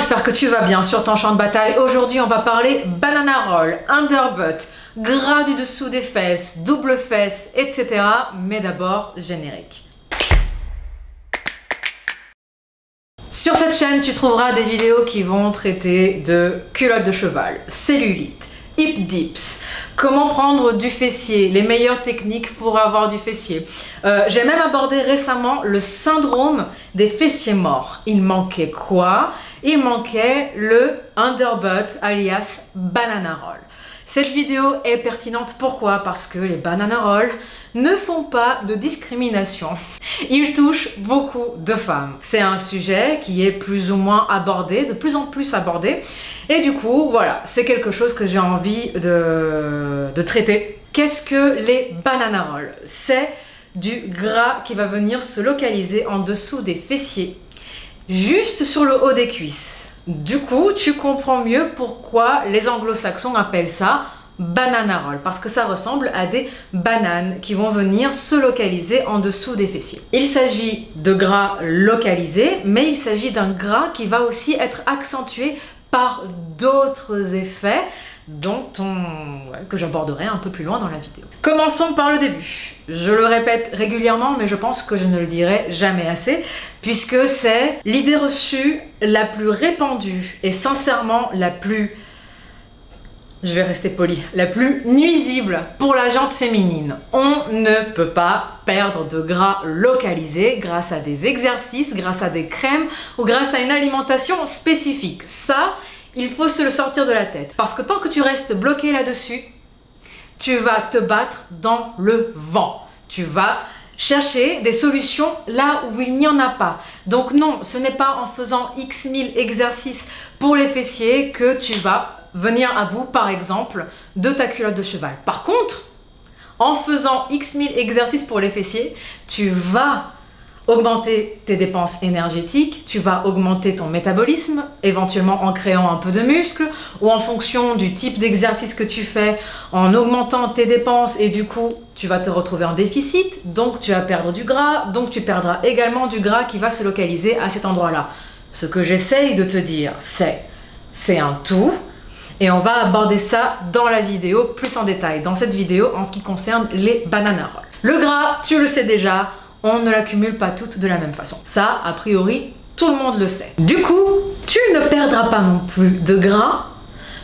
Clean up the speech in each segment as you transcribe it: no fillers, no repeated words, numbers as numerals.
j'espère que tu vas bien sur ton champ de bataille. Aujourd'hui, on va parler banana roll, underbutt, gras du dessous des fesses, double fesses, etc. Mais d'abord, générique. Sur cette chaîne, tu trouveras des vidéos qui vont traiter de culottes de cheval, cellulite, hip dips, comment prendre du fessier, les meilleures techniques pour avoir du fessier. J'ai même abordé récemment le syndrome des fessiers morts. Il manquait quoi? Il manquait le underbutt alias banana roll. Cette vidéo est pertinente, pourquoi? Parce que les banana rolls ne font pas de discrimination. Ils touchent beaucoup de femmes. C'est un sujet qui est plus ou moins abordé, de plus en plus abordé. Et du coup, voilà, c'est quelque chose que j'ai envie de traiter. Qu'est-ce que les banana rolls? C'est du gras qui va venir se localiser en dessous des fessiers, juste sur le haut des cuisses. Du coup, tu comprends mieux pourquoi les anglo-saxons appellent ça banana roll, parce que ça ressemble à des bananes qui vont venir se localiser en dessous des fessiers. Il s'agit de gras localisé, mais il s'agit d'un gras qui va aussi être accentué par d'autres effets que j'aborderai un peu plus loin dans la vidéo. Commençons par le début. Je le répète régulièrement, mais je pense que je ne le dirai jamais assez, puisque c'est l'idée reçue la plus répandue et sincèrement la plus, je vais rester poli, la plus nuisible pour la jante féminine. On ne peut pas perdre de gras localisé grâce à des exercices, grâce à des crèmes ou grâce à une alimentation spécifique. Ça, il faut se le sortir de la tête. Parce que tant que tu restes bloqué là-dessus, tu vas te battre dans le vent. Tu vas chercher des solutions là où il n'y en a pas. Donc non, ce n'est pas en faisant X mille exercices pour les fessiers que tu vas venir à bout, par exemple, de ta culotte de cheval. Par contre, en faisant X mille exercices pour les fessiers, tu vas augmenter tes dépenses énergétiques, tu vas augmenter ton métabolisme, éventuellement en créant un peu de muscle, ou en fonction du type d'exercice que tu fais, en augmentant tes dépenses, et du coup, tu vas te retrouver en déficit, donc tu vas perdre du gras, donc tu perdras également du gras qui va se localiser à cet endroit-là. Ce que j'essaye de te dire, c'est un tout, et on va aborder ça dans la vidéo plus en détail, dans cette vidéo en ce qui concerne les banana rolls. Le gras, tu le sais déjà, on ne l'accumule pas toutes de la même façon. Ça, a priori, tout le monde le sait. Du coup, tu ne perdras pas non plus de gras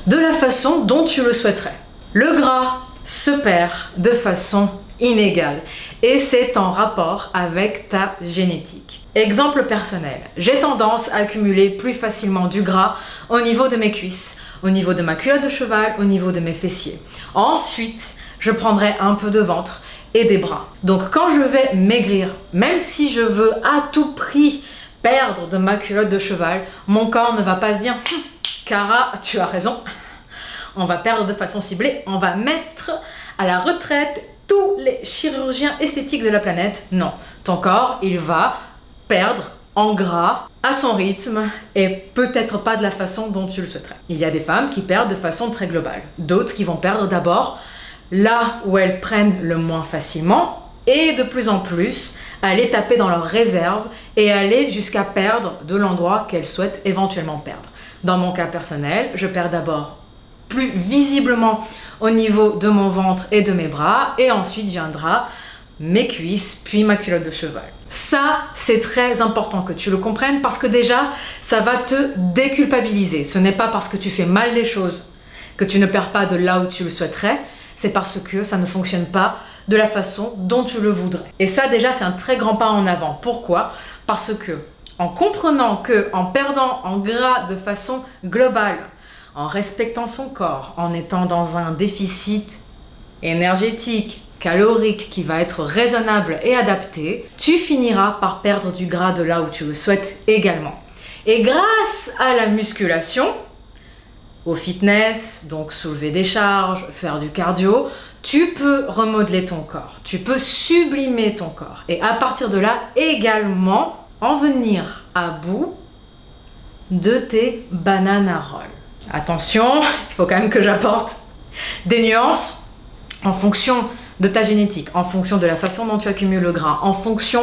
de la façon dont tu le souhaiterais. Le gras se perd de façon inégale et c'est en rapport avec ta génétique. Exemple personnel, j'ai tendance à accumuler plus facilement du gras au niveau de mes cuisses, au niveau de ma culotte de cheval, au niveau de mes fessiers. Ensuite, je prendrai un peu de ventre et des bras. Donc quand je vais maigrir, même si je veux à tout prix perdre de ma culotte de cheval, mon corps ne va pas se dire Cara, tu as raison, on va perdre de façon ciblée, on va mettre à la retraite tous les chirurgiens esthétiques de la planète. Non, ton corps, il va perdre en gras à son rythme et peut-être pas de la façon dont tu le souhaiterais. Il y a des femmes qui perdent de façon très globale, d'autres qui vont perdre d'abord là où elles prennent le moins facilement et de plus en plus aller taper dans leurs réserves et aller jusqu'à perdre de l'endroit qu'elles souhaitent éventuellement perdre. Dans mon cas personnel, je perds d'abord plus visiblement au niveau de mon ventre et de mes bras et ensuite viendra mes cuisses puis ma culotte de cheval. Ça, c'est très important que tu le comprennes parce que déjà, ça va te déculpabiliser. Ce n'est pas parce que tu fais mal les choses que tu ne perds pas de là où tu le souhaiterais, c'est parce que ça ne fonctionne pas de la façon dont tu le voudrais. Et ça, déjà, c'est un très grand pas en avant. Pourquoi? Parce que, en comprenant que, en perdant en gras de façon globale, en respectant son corps, en étant dans un déficit énergétique, calorique qui va être raisonnable et adapté, tu finiras par perdre du gras de là où tu le souhaites également. Et grâce à la musculation, au fitness, donc soulever des charges, faire du cardio, tu peux remodeler ton corps, tu peux sublimer ton corps et à partir de là également en venir à bout de tes banana rolls. Attention, il faut quand même que j'apporte des nuances en fonction de ta génétique, en fonction de la façon dont tu accumules le gras, en fonction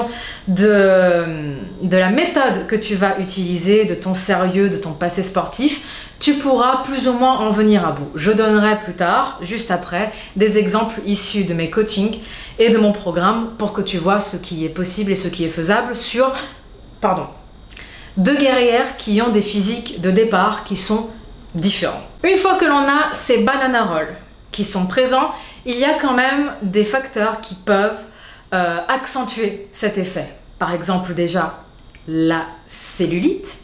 de la méthode que tu vas utiliser, de ton sérieux, de ton passé sportif, tu pourras plus ou moins en venir à bout. Je donnerai plus tard, juste après, des exemples issus de mes coachings et de mon programme pour que tu vois ce qui est possible et ce qui est faisable sur, deux guerrières qui ont des physiques de départ qui sont différents. Une fois que l'on a ces banana rolls qui sont présents, il y a quand même des facteurs qui peuvent accentuer cet effet. Par exemple déjà la cellulite.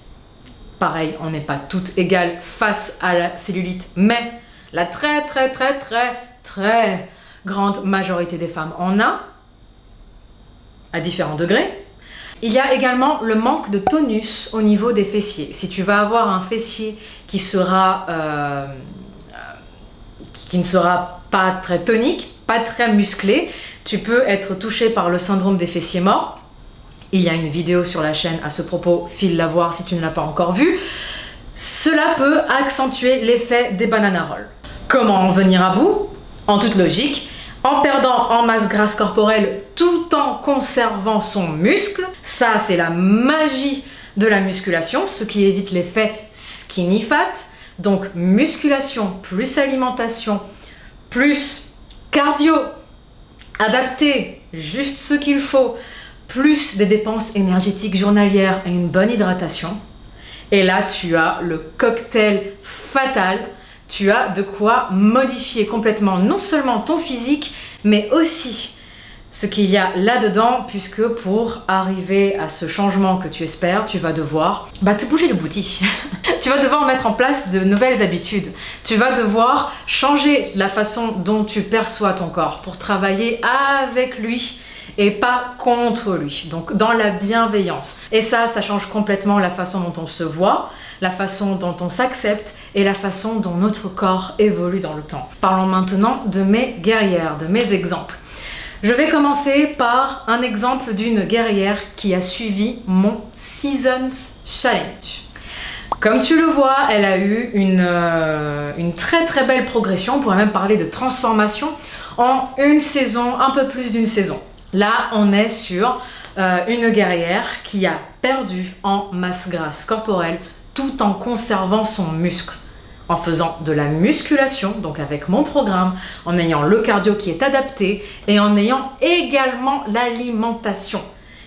Pareil, on n'est pas toutes égales face à la cellulite, mais la très grande majorité des femmes en a, à différents degrés. Il y a également le manque de tonus au niveau des fessiers. Si tu vas avoir un fessier qui ne sera pas très tonique, pas très musclé, tu peux être touché par le syndrome des fessiers morts. Il y a une vidéo sur la chaîne à ce propos, file la voir si tu ne l'as pas encore vue. Cela peut accentuer l'effet des banana rolls. Comment en venir à bout? En toute logique, en perdant en masse grasse corporelle tout en conservant son muscle. Ça, c'est la magie de la musculation, ce qui évite l'effet skinny fat. Donc musculation plus alimentation plus cardio adapté, juste ce qu'il faut, plus des dépenses énergétiques journalières et une bonne hydratation. Et là, tu as le cocktail fatal. Tu as de quoi modifier complètement non seulement ton physique, mais aussi ce qu'il y a là-dedans, puisque pour arriver à ce changement que tu espères, tu vas devoir te bouger le bouti. Tu vas devoir mettre en place de nouvelles habitudes. Tu vas devoir changer la façon dont tu perçois ton corps pour travailler avec lui et pas contre lui, donc dans la bienveillance. Et ça change complètement la façon dont on se voit, la façon dont on s'accepte et la façon dont notre corps évolue dans le temps. Parlons maintenant de mes guerrières, de mes exemples. Je vais commencer par un exemple d'une guerrière qui a suivi mon Seasons Challenge. Comme tu le vois, elle a eu une très belle progression, on pourrait même parler de transformation en une saison, un peu plus d'une saison. Là, on est sur une guerrière qui a perdu en masse grasse corporelle tout en conservant son muscle, en faisant de la musculation, donc avec mon programme, en ayant le cardio qui est adapté et en ayant également l'alimentation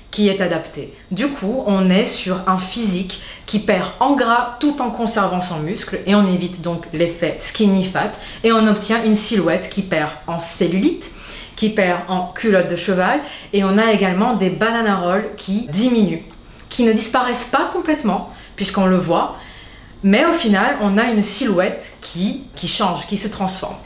qui est adaptée. Du coup, on est sur un physique qui perd en gras tout en conservant son muscle et on évite donc l'effet skinny fat et on obtient une silhouette qui perd en cellulite, qui perd en culotte de cheval et on a également des banana rolls qui diminuent, qui ne disparaissent pas complètement puisqu'on le voit, mais au final on a une silhouette qui change, qui se transforme.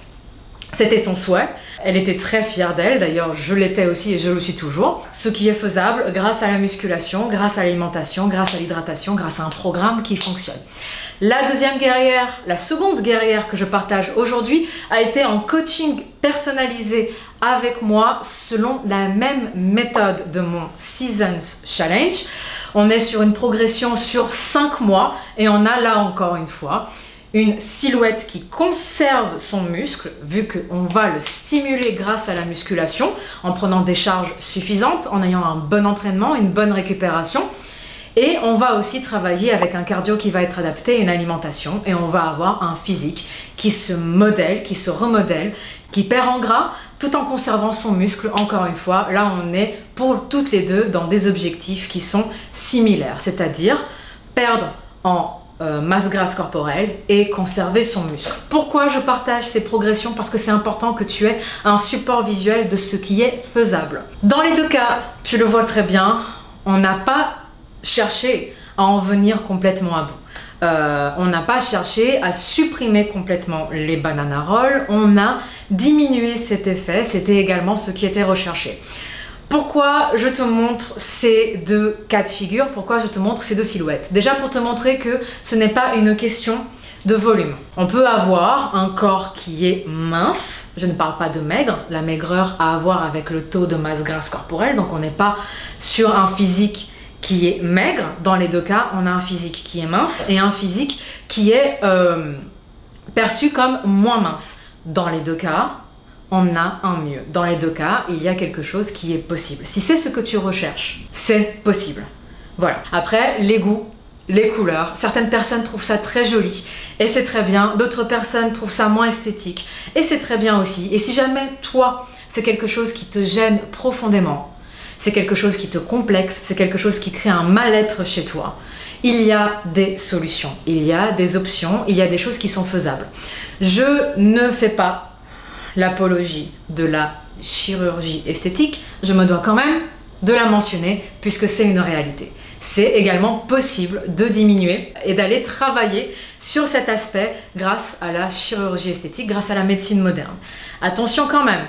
C'était son souhait, elle était très fière d'elle, d'ailleurs je l'étais aussi et je le suis toujours. Ce qui est faisable grâce à la musculation, grâce à l'alimentation, grâce à l'hydratation, grâce à un programme qui fonctionne. La deuxième guerrière, la seconde guerrière que je partage aujourd'hui a été en coaching personnalisé avec moi selon la même méthode de mon Seasons Challenge. On est sur une progression sur 5 mois et on a là encore une fois une silhouette qui conserve son muscle, vu qu'on va le stimuler grâce à la musculation, en prenant des charges suffisantes, en ayant un bon entraînement, une bonne récupération. Et on va aussi travailler avec un cardio qui va être adapté, une alimentation, et on va avoir un physique qui se modèle, qui se remodèle, qui perd en gras, tout en conservant son muscle, encore une fois. Là, on est pour toutes les deux dans des objectifs qui sont similaires, c'est-à-dire perdre en masse grasse corporelle et conserver son muscle. Pourquoi je partage ces progressions? Parce que c'est important que tu aies un support visuel de ce qui est faisable. Dans les deux cas, tu le vois très bien, on n'a pas cherché à en venir complètement à bout. On n'a pas cherché à supprimer complètement les banana rolls, on a diminué cet effet, c'était également ce qui était recherché. Pourquoi je te montre ces deux cas de figure? Pourquoi je te montre ces deux silhouettes? Déjà pour te montrer que ce n'est pas une question de volume. On peut avoir un corps qui est mince, je ne parle pas de maigre, la maigreur a à voir avec le taux de masse grasse corporelle, donc on n'est pas sur un physique qui est maigre. Dans les deux cas, on a un physique qui est mince et un physique qui est perçu comme moins mince. Dans les deux cas, on a un mieux. Dans les deux cas, il y a quelque chose qui est possible. Si c'est ce que tu recherches, c'est possible. Voilà. Après, les goûts, les couleurs. Certaines personnes trouvent ça très joli et c'est très bien. D'autres personnes trouvent ça moins esthétique et c'est très bien aussi. Et si jamais toi, c'est quelque chose qui te gêne profondément, c'est quelque chose qui te complexe, c'est quelque chose qui crée un mal-être chez toi, il y a des solutions, il y a des options, il y a des choses qui sont faisables. Je ne fais pas l'apologie de la chirurgie esthétique, je me dois quand même de la mentionner puisque c'est une réalité. C'est également possible de diminuer et d'aller travailler sur cet aspect grâce à la chirurgie esthétique, grâce à la médecine moderne. Attention quand même,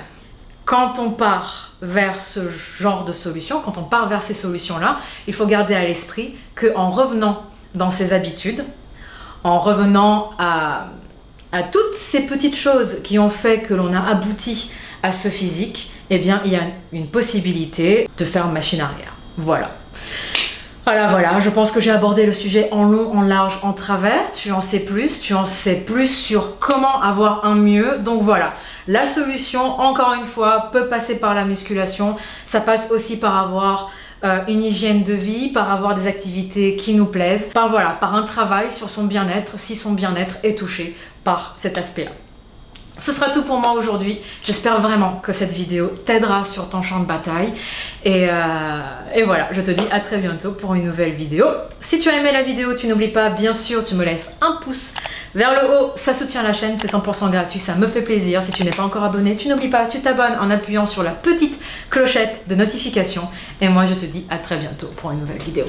quand on part vers ce genre de solution, quand on part vers ces solutions-là, il faut garder à l'esprit qu'en revenant dans ses habitudes, en revenant à toutes ces petites choses qui ont fait que l'on a abouti à ce physique, eh bien, il y a une possibilité de faire machine arrière. Voilà. Voilà, je pense que j'ai abordé le sujet en long, en large, en travers. Tu en sais plus sur comment avoir un mieux. Donc voilà, la solution, encore une fois, peut passer par la musculation. Ça passe aussi par avoir une hygiène de vie, par avoir des activités qui nous plaisent, par un travail sur son bien-être, si son bien-être est touché par cet aspect-là. Ce sera tout pour moi aujourd'hui. J'espère vraiment que cette vidéo t'aidera sur ton champ de bataille. Et voilà, je te dis à très bientôt pour une nouvelle vidéo. Si tu as aimé la vidéo, tu n'oublies pas, bien sûr, tu me laisses un pouce vers le haut. Ça soutient la chaîne, c'est 100% gratuit, ça me fait plaisir. Si tu n'es pas encore abonné, tu n'oublies pas, tu t'abonnes en appuyant sur la petite clochette de notification. Et moi, je te dis à très bientôt pour une nouvelle vidéo.